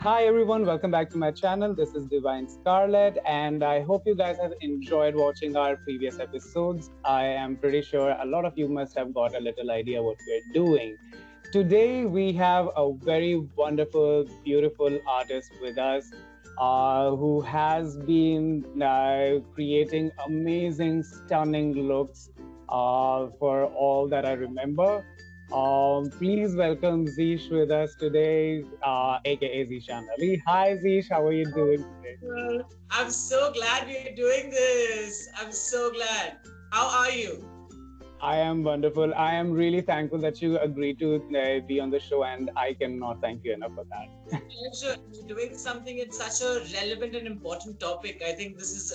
Hi everyone, welcome back to my channel. This is Divine Scarlett, and I hope you guys have enjoyed watching our previous episodes. I am pretty sure a lot of you must have got a little idea what we're doing. Today we have a very wonderful, beautiful artist with us who has been creating amazing, stunning looks for all that I remember. Please welcome Zeesh with us today, aka Zeeshan Ali. Hi Zeesh, how are you doing today? I'm so glad we're doing this. I'm so glad. How are you? I am wonderful. I am really thankful that you agreed to be on the show, and I cannot thank you enough for that. Pleasure. You're doing something. It's such a relevant and important topic. I think this is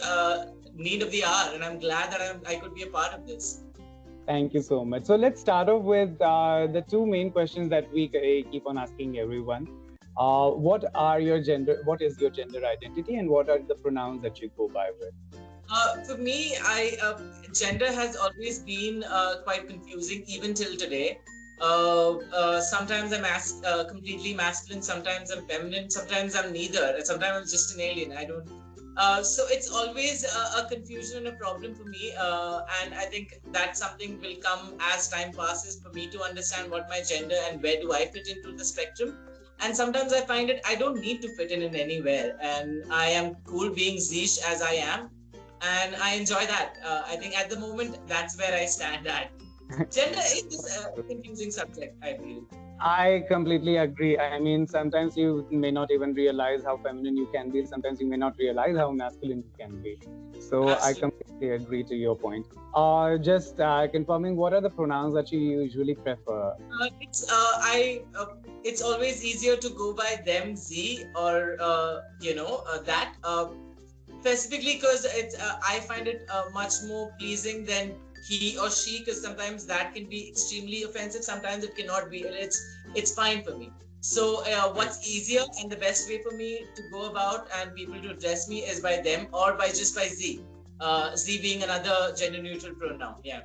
need of the hour, and I'm glad that I could be a part of this. Thank you so much. So let's start off with the two main questions that we keep on asking everyone. What is your gender identity, and what are the pronouns that you go by with? For me, I gender has always been quite confusing, even till today. Sometimes I'm completely masculine, sometimes I'm feminine, sometimes I'm neither, and sometimes I'm just an alien. I don't. So it's always a confusion and a problem for me, and I think that something will come as time passes for me to understand what my gender and where do I fit into the spectrum. And sometimes I find it I don't need to fit in anywhere, and I am cool being Zeesh as I am, and I enjoy that. I think at the moment that's where I stand at. Gender is a confusing subject, I feel. I completely agree. I mean, sometimes you may not even realize how feminine you can be. Sometimes you may not realize how masculine you can be. So I Absolutely. completely agree to your point. Just confirming, what are the pronouns that you usually prefer? It's I. It's always easier to go by them, Z, or that. Specifically because I find it much more pleasing than he or she, because sometimes that can be extremely offensive, sometimes it cannot be, and it's fine for me. So what's easier and the best way for me to go about and people to address me is by them or by just by Z, Z being another gender neutral pronoun. Yeah.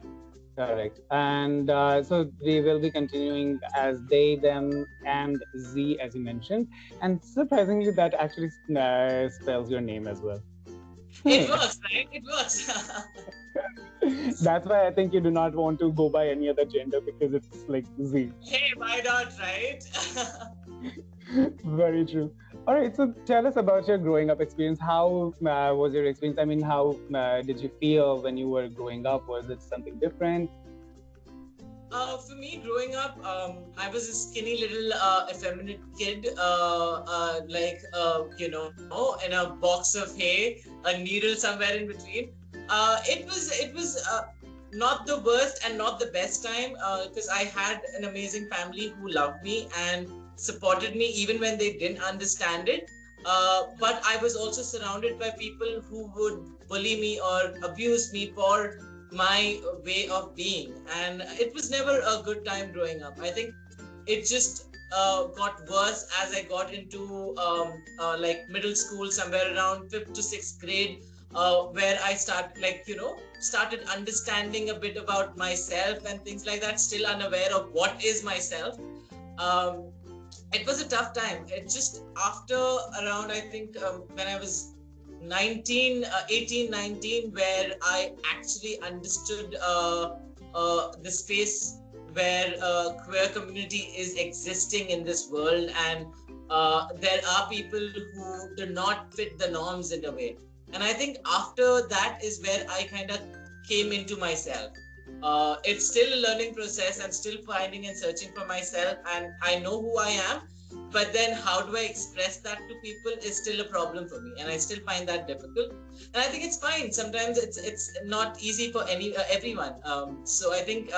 Correct. And so we will be continuing as they, them, and Z, as you mentioned. And surprisingly, that actually spells your name as well. It works, right? It works. That's why I think you do not want to go by any other gender because it's like Z. Hey, why not, right? Very true. All right, so tell us about your growing up experience. How was your experience? I mean, how did you feel when you were growing up? Was it something different? For me, growing up, I was a skinny little effeminate kid, in a box of hay, a needle somewhere in between. It was not the worst and not the best time, because I had an amazing family who loved me and supported me even when they didn't understand it. But I was also surrounded by people who would bully me or abuse me for my way of being, and it was never a good time growing up. I think it just got worse as I got into like middle school, somewhere around fifth to sixth grade, where I started understanding a bit about myself and things like that, still unaware of what is myself. um, it was a tough time. It just after around, I think, when I was 18, 19, where I actually understood the space where queer community is existing in this world, and there are people who do not fit the norms in a way. And I think after that is where I kind of came into myself. It's still a learning process. I'm still finding and searching for myself, and I know who I am. But then, how do I express that to people is still a problem for me, and I still find that difficult. And I think it's fine. Sometimes it's not easy for everyone. So I think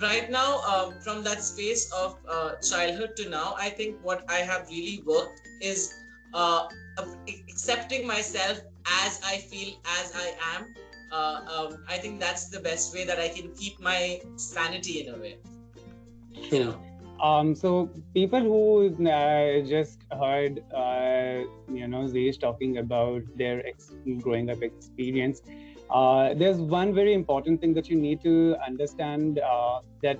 right now, from that space of childhood to now, I think what I have really worked is accepting myself as I feel, as I am. I think that's the best way that I can keep my sanity in a way. You True. know. So people who just heard, Zesh talking about their growing up experience, there's one very important thing that you need to understand that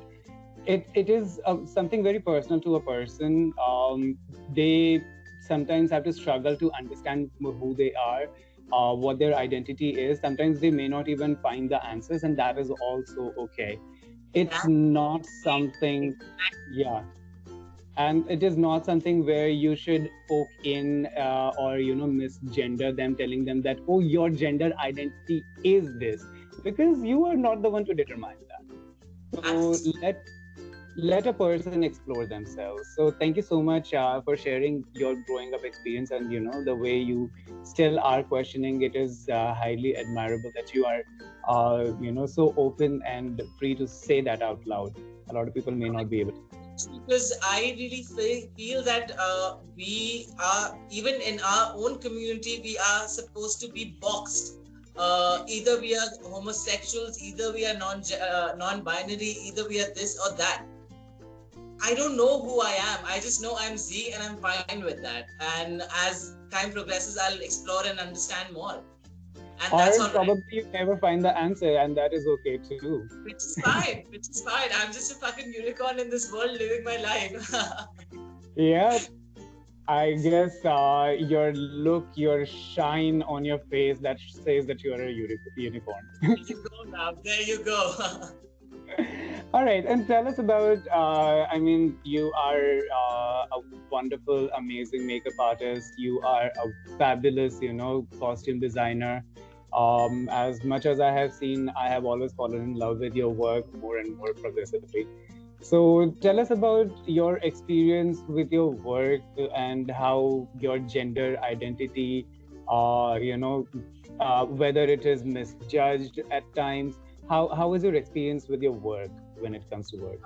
it is something very personal to a person. They sometimes have to struggle to understand who they are, what their identity is. Sometimes they may not even find the answers, and that is also okay. It's That's not something, yeah, and it is not something where you should poke in, or misgender them, telling them that, oh, your gender identity is this, because you are not the one to determine that. So absolutely. let a person explore themselves. So thank you so much for sharing your growing up experience, and the way you still are questioning. It is highly admirable that you are so open and free to say that out loud. A lot of people may not be able to. Because I really feel that we are, even in our own community, we are supposed to be boxed. Either we are homosexuals, either we are non-binary, either we are this or that. I don't know who I am. I just know I'm Z and I'm fine with that. And as time progresses, I'll explore and understand more. And that's Or all right. probably you never find the answer, and that is okay too. Which is fine. Which is fine. I'm just a fucking unicorn in this world living my life. Yeah, I guess your look, your shine on your face, that says that you are a unicorn. There you go now. There you go. All right, and tell us about. I mean, you are a wonderful, amazing makeup artist. You are a fabulous, costume designer. As much as I have seen, I have always fallen in love with your work more and more progressively. So tell us about your experience with your work and how your gender identity, whether it is misjudged at times. How is your experience with your work when it comes to work?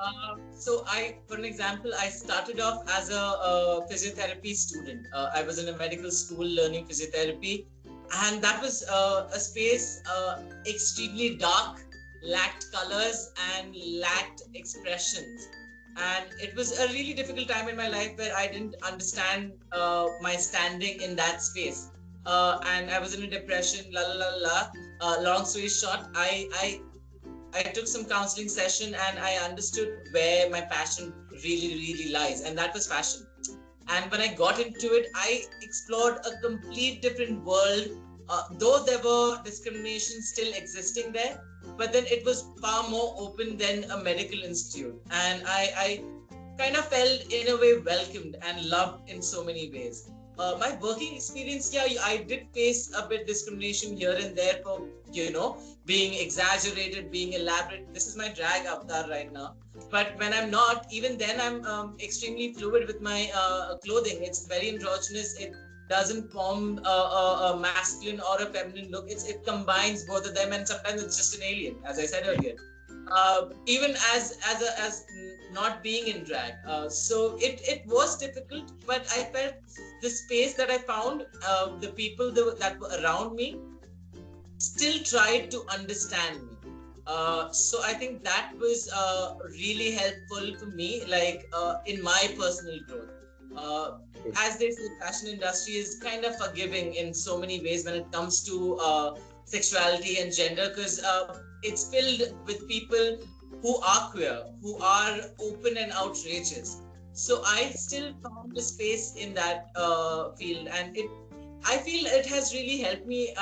So for an example, I started off as a physiotherapy student. I was in a medical school learning physiotherapy, and that was a space extremely dark, lacked colors, and lacked expressions. And it was a really difficult time in my life where I didn't understand my standing in that space. And I was in a depression, la la la la. Long story short, I took some counseling session and I understood where my passion really, really lies, and that was fashion. And when I got into it, I explored a complete different world. Though there were discrimination still existing there, but then it was far more open than a medical institute. And I kind of felt in a way welcomed and loved in so many ways. My working experience, yeah, I did face a bit discrimination here and there for, being exaggerated, being elaborate. This is my drag avatar right now. But when I'm not, even then I'm extremely fluid with my clothing. It's very androgynous. It doesn't form a masculine or a feminine look. It combines both of them, and sometimes it's just an alien, as I said earlier. Even as not being in drag. So it was difficult, but I felt the space that I found, the people that were around me still tried to understand me. So I think that was really helpful for me, like in my personal growth. Uh, as they say, fashion industry is kind of forgiving in so many ways when it comes to sexuality and gender, because it's filled with people who are queer, who are open and outrageous. So I still found a space in that field, and I feel it has really helped me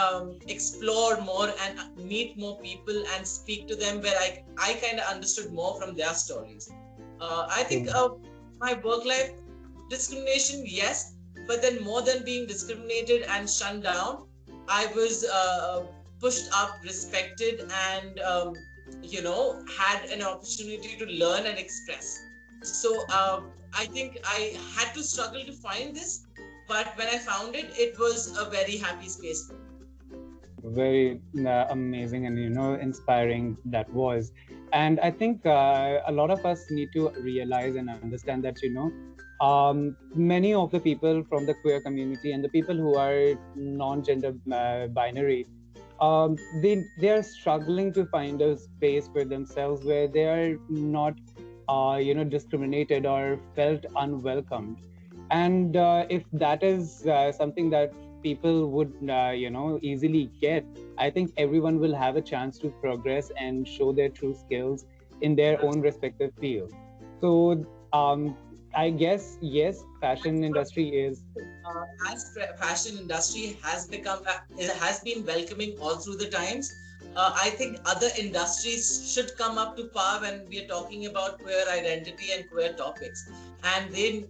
explore more and meet more people and speak to them, where I kind of understood more from their stories. I think my work life, discrimination, yes, but then more than being discriminated and shunned down, I was pushed up, respected, and had an opportunity to learn and express. So I think I had to struggle to find this, but when I found it, it was a very happy space for me. Very amazing and inspiring that was. And I think a lot of us need to realize and understand that many of the people from the queer community and the people who are non-gender binary, they are struggling to find a space for themselves where they are not discriminated or felt unwelcomed. And if that is something that people would easily get, I think everyone will have a chance to progress and show their true skills in their own respective field. So I guess yes, fashion industry is. Fashion industry has become it has been welcoming all through the times. I think other industries should come up to par when we are talking about queer identity and queer topics, and they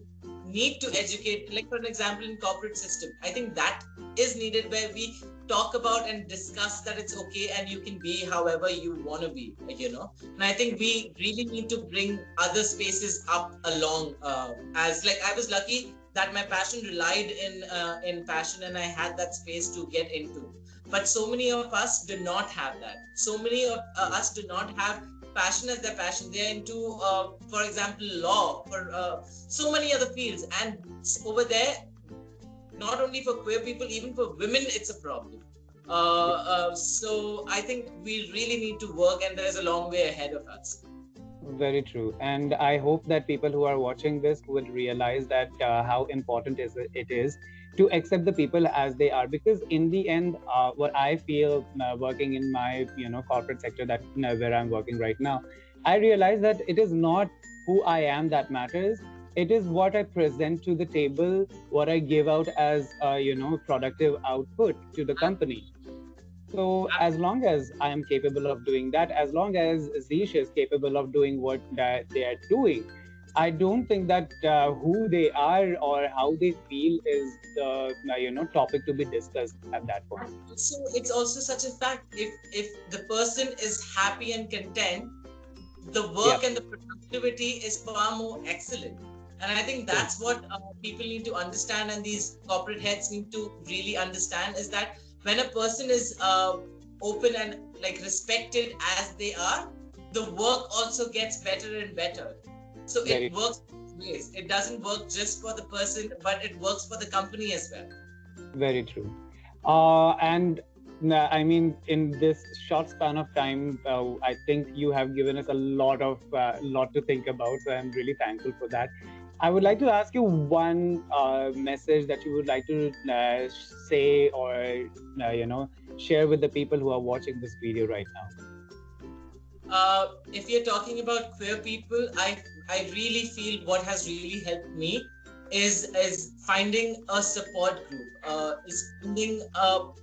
need to educate. Like for an example, in corporate system, I think that is needed where we talk about and discuss that it's okay and you can be however you want to be. And I think we really need to bring other spaces up along. As like I was lucky that my passion relied in fashion and I had that space to get into. But so many of us do not have that. So many of us do not have passion as their passion. They're into, for example, law, for so many other fields. And over there, not only for queer people, even for women, it's a problem. So I think we really need to work, and there's a long way ahead of us. Very true. And I hope that people who are watching this would realize that how important it is to accept the people as they are. Because in the end, what I feel working in my corporate sector, that where I'm working right now, I realize that it is not who I am that matters. It is what I present to the table, what I give out as productive output to the company. So as long as I am capable of doing that, as long as Zeesh is capable of doing what they are doing, I don't think that who they are or how they feel is the topic to be discussed at that point. So it's also such a fact. If the person is happy and content, the Yeah, work and the productivity is far more excellent. And I think true. that's what people need to understand, and these corporate heads need to really understand, is that when a person is open and like respected as they are, the work also gets better and better. So it Very, works both ways. It doesn't work just for the person, but it works for the company as well. very true. And I mean, in this short span of time, I think you have given us a lot to think about. So I'm really thankful for that. I would like to ask you one message that you would like to say or share with the people who are watching this video right now. If you're talking about queer people, I really feel what has really helped me is finding a support group, is finding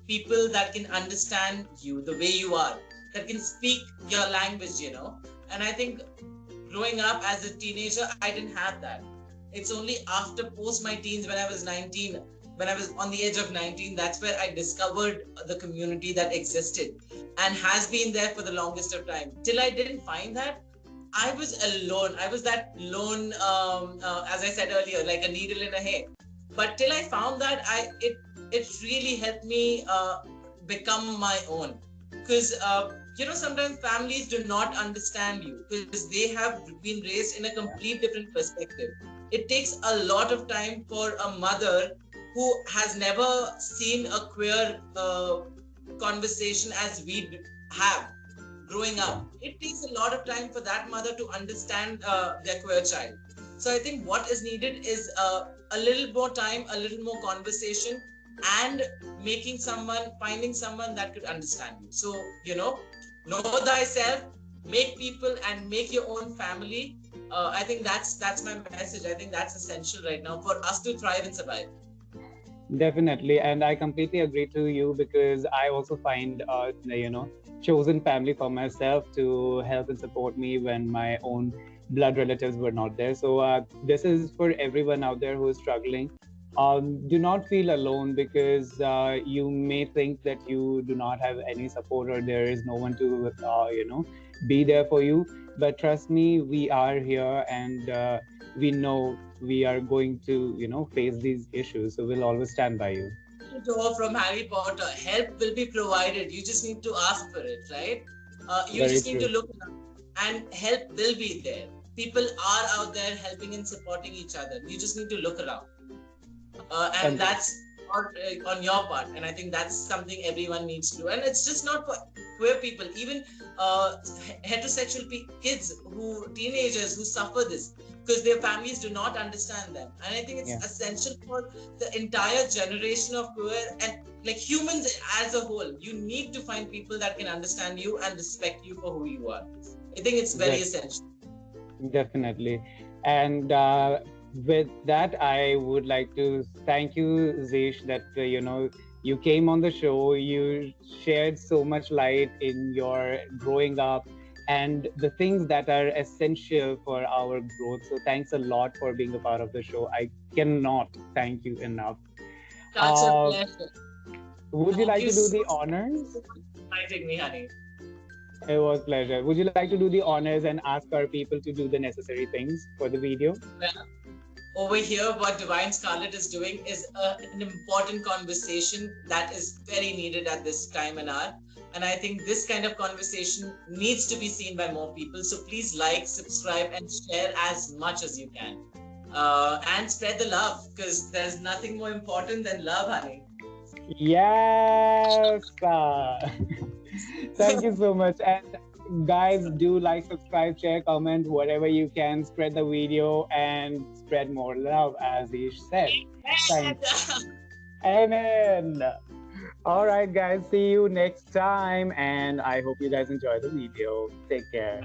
people that can understand you the way you are, that can speak your language. And I think growing up as a teenager, I didn't have that. It's only after post my teens, when I was 19, when I was on the edge of 19, that's where I discovered the community that existed and has been there for the longest of time. Till I didn't find that, I was alone. I was that lone, as I said earlier, like a needle in a hay. But till I found that, it really helped me become my own. Because sometimes families do not understand you because they have been raised in a complete different perspective. It takes a lot of time for a mother who has never seen a queer conversation as we have growing Yeah, up. It takes a lot of time for that mother to understand their queer child. So I think what is needed is a little more time, a little more conversation, and finding someone that could understand you. So, know thyself, make people, and make your own family. I think that's my message. I think that's essential right now for us to thrive and survive. definitely. And I completely agree to you because I also find chosen family for myself to help and support me when my own blood relatives were not there. So this is for everyone out there who is struggling. Do not feel alone because you may think that you do not have any support or there is no one to be there for you. But trust me, we are here and we know we are going to face these issues. So we'll always stand by you. Door from Harry Potter. Help will be provided. You just need to ask for it, right? You Very just need to true. look around, and help will be there. People are out there helping and supporting each other. You just need to look around, and Fantastic. that's on your part. And I think that's something everyone needs to do. And it's just not for queer people, even heterosexual kids, teenagers who suffer this because their families do not understand them. And I think it's Yeah, essential for the entire generation of queer and like humans as a whole. You need to find people that can understand you and respect you for who you are. I think it's very very, essential. Definitely. And with that, I would like to thank you, Zeesh, that you came on the show. You shared so much light in your growing up and the things that are essential for our growth. So thanks a lot for being a part of the show. I cannot thank you enough. Such a Uh, pleasure. would you Thank like you to do so the much honors? for inviting me, honey. It was pleasure. Would you like to do the honors and ask our people to do the necessary things for the video? Well, over here, what Divine Scarlett is doing is an important conversation that is very needed at this time and hour. And I think this kind of conversation needs to be seen by more people. So please like, subscribe, and share as much as you can. And spread the love because there's nothing more important than love, honey. Yes. Thank you so much. And guys, do like, subscribe, share, comment, whatever you can. Spread the video and spread more love, as Ish said. Thank. Amen. All right, guys. See you next time. And I hope you guys enjoy the video. Take care.